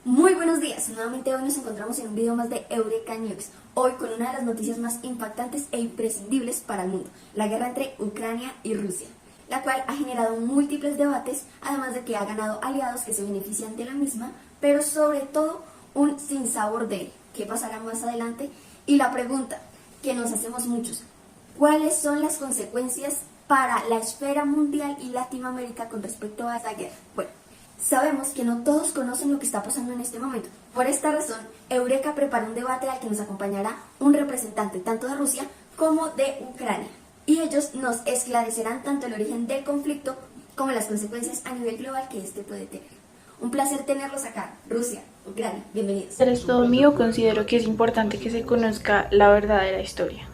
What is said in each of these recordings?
Muy buenos días, nuevamente hoy nos encontramos en un video más de Eureka News, hoy con una de las noticias más impactantes e imprescindibles para el mundo, la guerra entre Ucrania y Rusia, la cual ha generado múltiples debates, además de que ha ganado aliados que se benefician de la misma, pero sobre todo un sinsabor de qué pasará más adelante y la pregunta que nos hacemos muchos, ¿cuáles son las consecuencias para la esfera mundial y Latinoamérica con respecto a esta guerra? Bueno, sabemos que no todos conocen lo que está pasando en este momento. Por esta razón, Eureka prepara un debate al que nos acompañará un representante tanto de Rusia como de Ucrania. Y ellos nos esclarecerán tanto el origen del conflicto como las consecuencias a nivel global que este puede tener. Un placer tenerlos acá, Rusia, Ucrania, bienvenidos. Es todo mío, considero que es importante que se conozca la verdadera historia.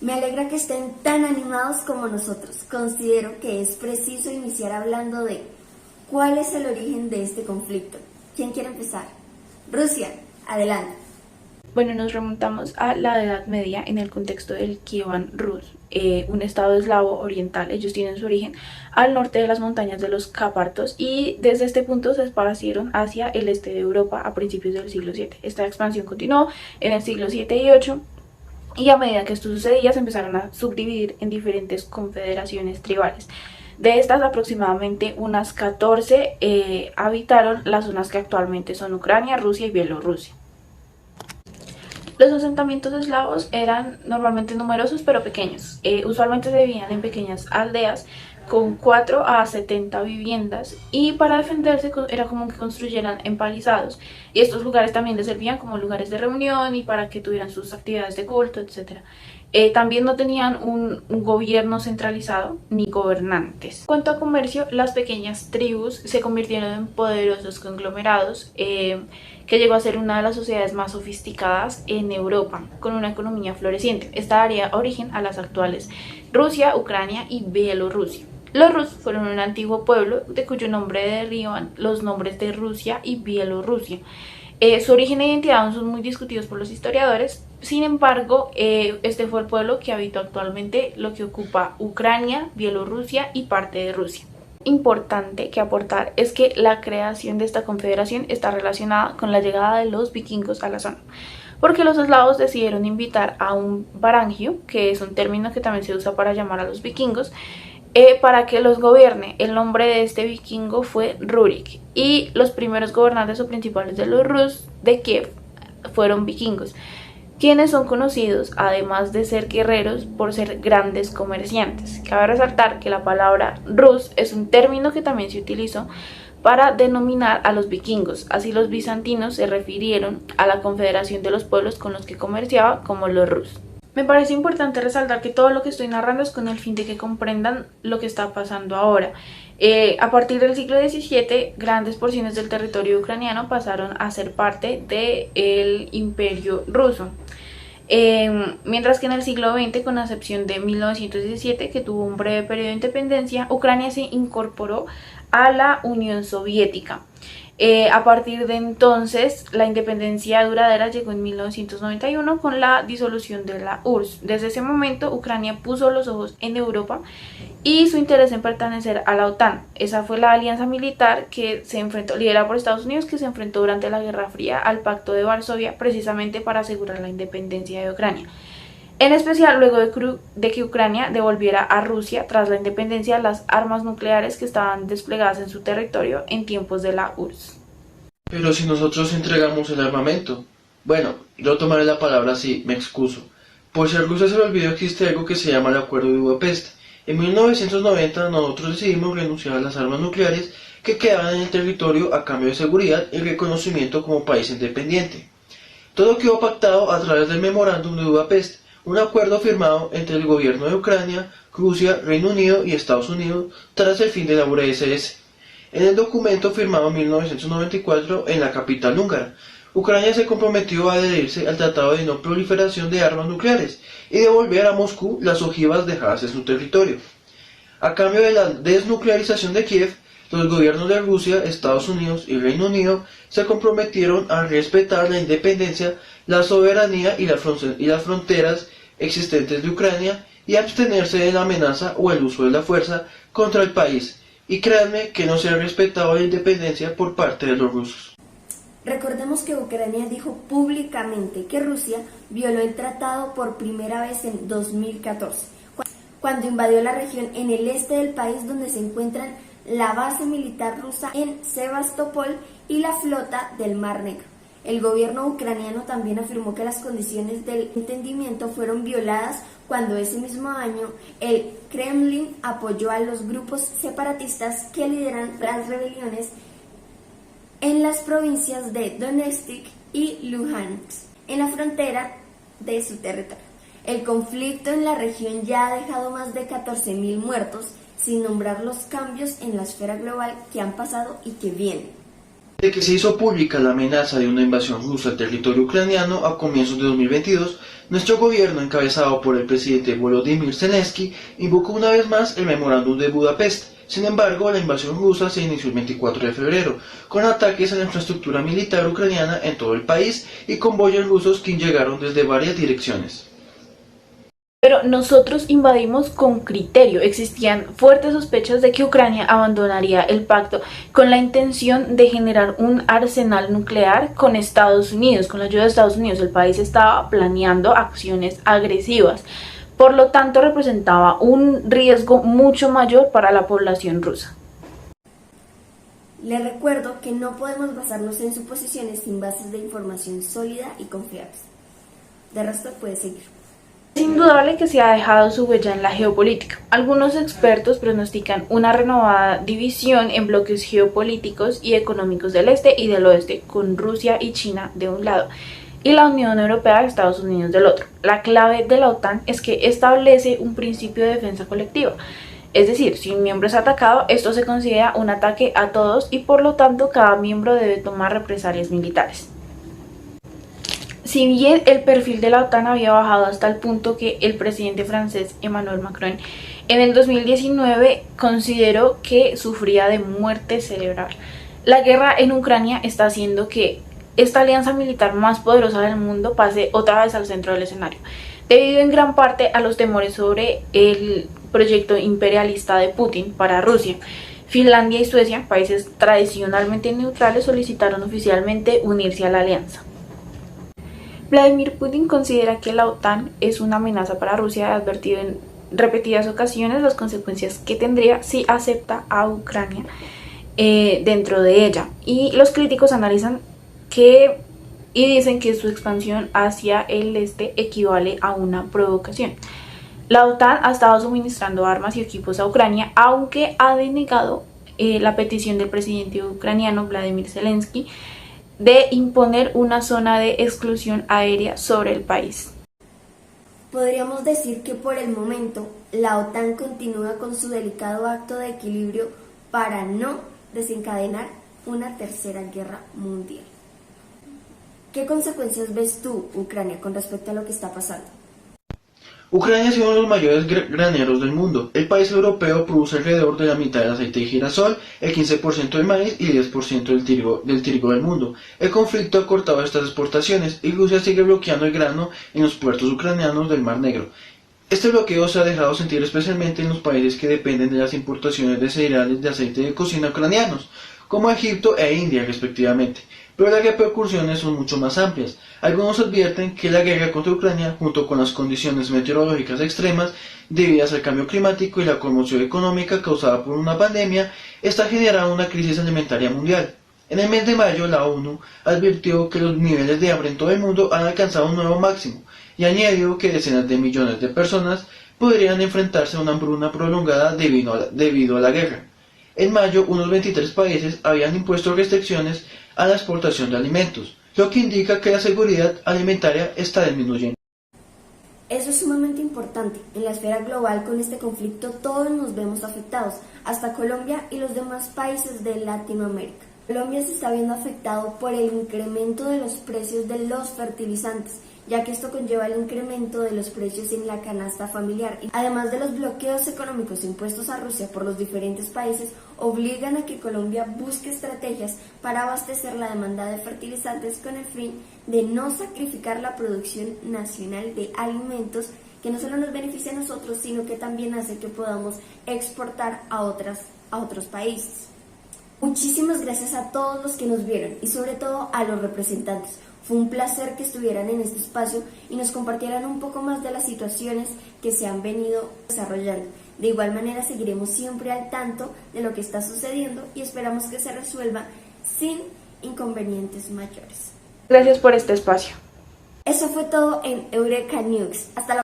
Me alegra que estén tan animados como nosotros. Considero que es preciso iniciar hablando de ¿cuál es el origen de este conflicto? ¿Quién quiere empezar? Rusia, adelante. Bueno, nos remontamos a la Edad Media en el contexto del Kievan Rus, un estado eslavo oriental. Ellos tienen su origen al norte de las montañas de los Cárpatos y desde este punto se esparcieron hacia el este de Europa a principios del siglo VII. Esta expansión continuó en el siglo VII y VIII y a medida que esto sucedía se empezaron a subdividir en diferentes confederaciones tribales. De estas, aproximadamente unas 14 habitaron las zonas que actualmente son Ucrania, Rusia y Bielorrusia. Los asentamientos eslavos eran normalmente numerosos pero pequeños. Usualmente se vivían en pequeñas aldeas con 4 a 70 viviendas y para defenderse era común que construyeran empalizados. Y estos lugares también les servían como lugares de reunión y para que tuvieran sus actividades de culto, etc. También no tenían un gobierno centralizado ni gobernantes. En cuanto a comercio, las pequeñas tribus se convirtieron en poderosos conglomerados que llegó a ser una de las sociedades más sofisticadas en Europa, con una economía floreciente. Esta daría origen a las actuales Rusia, Ucrania y Bielorrusia. Los rusos fueron un antiguo pueblo de cuyo nombre derivan los nombres de Rusia y Bielorrusia. Su origen e identidad aún son muy discutidos por los historiadores. Sin embargo, este fue el pueblo que habitó actualmente lo que ocupa Ucrania, Bielorrusia y parte de Rusia. Importante que aportar es que la creación de esta confederación está relacionada con la llegada de los vikingos a la zona, porque los eslavos decidieron invitar a un varangio, que es un término que también se usa para llamar a los vikingos, para que los gobierne. El nombre de este vikingo fue Rurik y los primeros gobernantes o principales de los Rus de Kiev fueron vikingos, quienes son conocidos, además de ser guerreros, por ser grandes comerciantes. Cabe resaltar que la palabra Rus es un término que también se utilizó para denominar a los vikingos. Así los bizantinos se refirieron a la confederación de los pueblos con los que comerciaba como los Rus. Me parece importante resaltar que todo lo que estoy narrando es con el fin de que comprendan lo que está pasando ahora. A partir del siglo XVII, grandes porciones del territorio ucraniano pasaron a ser parte del Imperio Ruso. Mientras que en el siglo XX, con la excepción de 1917, que tuvo un breve periodo de independencia, Ucrania se incorporó a la Unión Soviética. A partir de entonces, la independencia duradera llegó en 1991 con la disolución de la URSS. Desde ese momento, Ucrania puso los ojos en Europa y su interés en pertenecer a la OTAN. Esa fue la alianza militar que se enfrentó, liderada por Estados Unidos, que se enfrentó durante la Guerra Fría al Pacto de Varsovia, precisamente para asegurar la independencia de Ucrania. En especial luego de que Ucrania devolviera a Rusia tras la independencia las armas nucleares que estaban desplegadas en su territorio en tiempos de la URSS. Pero si nosotros entregamos el armamento. Bueno, yo tomaré la palabra así, me excuso. Por si a Rusia se le olvidó, existe algo que se llama el Acuerdo de Budapest. En 1990 nosotros decidimos renunciar a las armas nucleares que quedaban en el territorio a cambio de seguridad y reconocimiento como país independiente. Todo quedó pactado a través del Memorándum de Budapest, un acuerdo firmado entre el gobierno de Ucrania, Rusia, Reino Unido y Estados Unidos tras el fin de la URSS. En el documento firmado en 1994 en la capital húngara, Ucrania se comprometió a adherirse al Tratado de No Proliferación de Armas Nucleares y devolver a Moscú las ojivas dejadas en su territorio. A cambio de la desnuclearización de Kiev, los gobiernos de Rusia, Estados Unidos y Reino Unido se comprometieron a respetar la independencia la soberanía y las fronteras existentes de Ucrania y abstenerse de la amenaza o el uso de la fuerza contra el país. Y créanme que no se ha respetado la independencia por parte de los rusos. Recordemos que Ucrania dijo públicamente que Rusia violó el tratado por primera vez en 2014, cuando invadió la región en el este del país donde se encuentran la base militar rusa en Sebastopol y la flota del Mar Negro. El gobierno ucraniano también afirmó que las condiciones del entendimiento fueron violadas cuando ese mismo año el Kremlin apoyó a los grupos separatistas que lideran las rebeliones en las provincias de Donetsk y Luhansk, en la frontera de su territorio. El conflicto en la región ya ha dejado más de 14.000 muertos, sin nombrar los cambios en la esfera global que han pasado y que vienen. Desde que se hizo pública la amenaza de una invasión rusa al territorio ucraniano a comienzos de 2022, nuestro gobierno, encabezado por el presidente Volodymyr Zelensky, invocó una vez más el Memorándum de Budapest. Sin embargo, la invasión rusa se inició el 24 de febrero, con ataques a la infraestructura militar ucraniana en todo el país y convoyos rusos que llegaron desde varias direcciones. Pero nosotros invadimos con criterio. Existían fuertes sospechas de que Ucrania abandonaría el pacto con la intención de generar un arsenal nuclear con Estados Unidos. Con la ayuda de Estados Unidos, el país estaba planeando acciones agresivas. Por lo tanto, representaba un riesgo mucho mayor para la población rusa. Les recuerdo que no podemos basarnos en suposiciones sin bases de información sólida y confiables. De resto, puede seguir. Es indudable que se ha dejado su huella en la geopolítica. Algunos expertos pronostican una renovada división en bloques geopolíticos y económicos del este y del oeste, con Rusia y China de un lado y la Unión Europea y Estados Unidos del otro. La clave de la OTAN es que establece un principio de defensa colectiva. Es decir, si un miembro es atacado, esto se considera un ataque a todos y por lo tanto cada miembro debe tomar represalias militares. Si bien el perfil de la OTAN había bajado hasta el punto que el presidente francés Emmanuel Macron en el 2019 consideró que sufría de muerte cerebral, la guerra en Ucrania está haciendo que esta alianza militar más poderosa del mundo pase otra vez al centro del escenario, debido en gran parte a los temores sobre el proyecto imperialista de Putin para Rusia. Finlandia y Suecia, países tradicionalmente neutrales, solicitaron oficialmente unirse a la alianza. Vladimir Putin considera que la OTAN es una amenaza para Rusia y ha advertido en repetidas ocasiones las consecuencias que tendría si acepta a Ucrania dentro de ella. Y los críticos analizan y dicen que su expansión hacia el este equivale a una provocación. La OTAN ha estado suministrando armas y equipos a Ucrania, aunque ha denegado la petición del presidente ucraniano Vladimir Zelensky de imponer una zona de exclusión aérea sobre el país. Podríamos decir que por el momento la OTAN continúa con su delicado acto de equilibrio para no desencadenar una tercera guerra mundial. ¿Qué consecuencias ves tú, Ucrania, con respecto a lo que está pasando? Ucrania es uno de los mayores graneros del mundo. El país europeo produce alrededor de la mitad del aceite de girasol, el 15% del maíz y el 10% del trigo del mundo. El conflicto ha cortado estas exportaciones y Rusia sigue bloqueando el grano en los puertos ucranianos del Mar Negro. Este bloqueo se ha dejado sentir especialmente en los países que dependen de las importaciones de cereales de aceite de cocina ucranianos, como Egipto e India respectivamente. Pero las repercusiones son mucho más amplias. Algunos advierten que la guerra contra Ucrania, junto con las condiciones meteorológicas extremas debidas al cambio climático y la conmoción económica causada por una pandemia, está generando una crisis alimentaria mundial. En el mes de mayo, la ONU advirtió que los niveles de hambre en todo el mundo han alcanzado un nuevo máximo y añadió que decenas de millones de personas podrían enfrentarse a una hambruna prolongada debido a la guerra. En mayo, unos 23 países habían impuesto restricciones a la exportación de alimentos, lo que indica que la seguridad alimentaria está disminuyendo. Eso es sumamente importante. En la esfera global, con este conflicto, todos nos vemos afectados, hasta Colombia y los demás países de Latinoamérica. Colombia se está viendo afectado por el incremento de los precios de los fertilizantes, ya que esto conlleva el incremento de los precios en la canasta familiar. Además de los bloqueos económicos impuestos a Rusia por los diferentes países, obligan a que Colombia busque estrategias para abastecer la demanda de fertilizantes con el fin de no sacrificar la producción nacional de alimentos, que no solo nos beneficia a nosotros, sino que también hace que podamos exportar a otros países. Muchísimas gracias a todos los que nos vieron y sobre todo a los representantes. Fue un placer que estuvieran en este espacio y nos compartieran un poco más de las situaciones que se han venido desarrollando. De igual manera seguiremos siempre al tanto de lo que está sucediendo y esperamos que se resuelva sin inconvenientes mayores. Gracias por este espacio. Eso fue todo en Eureka News. Hasta la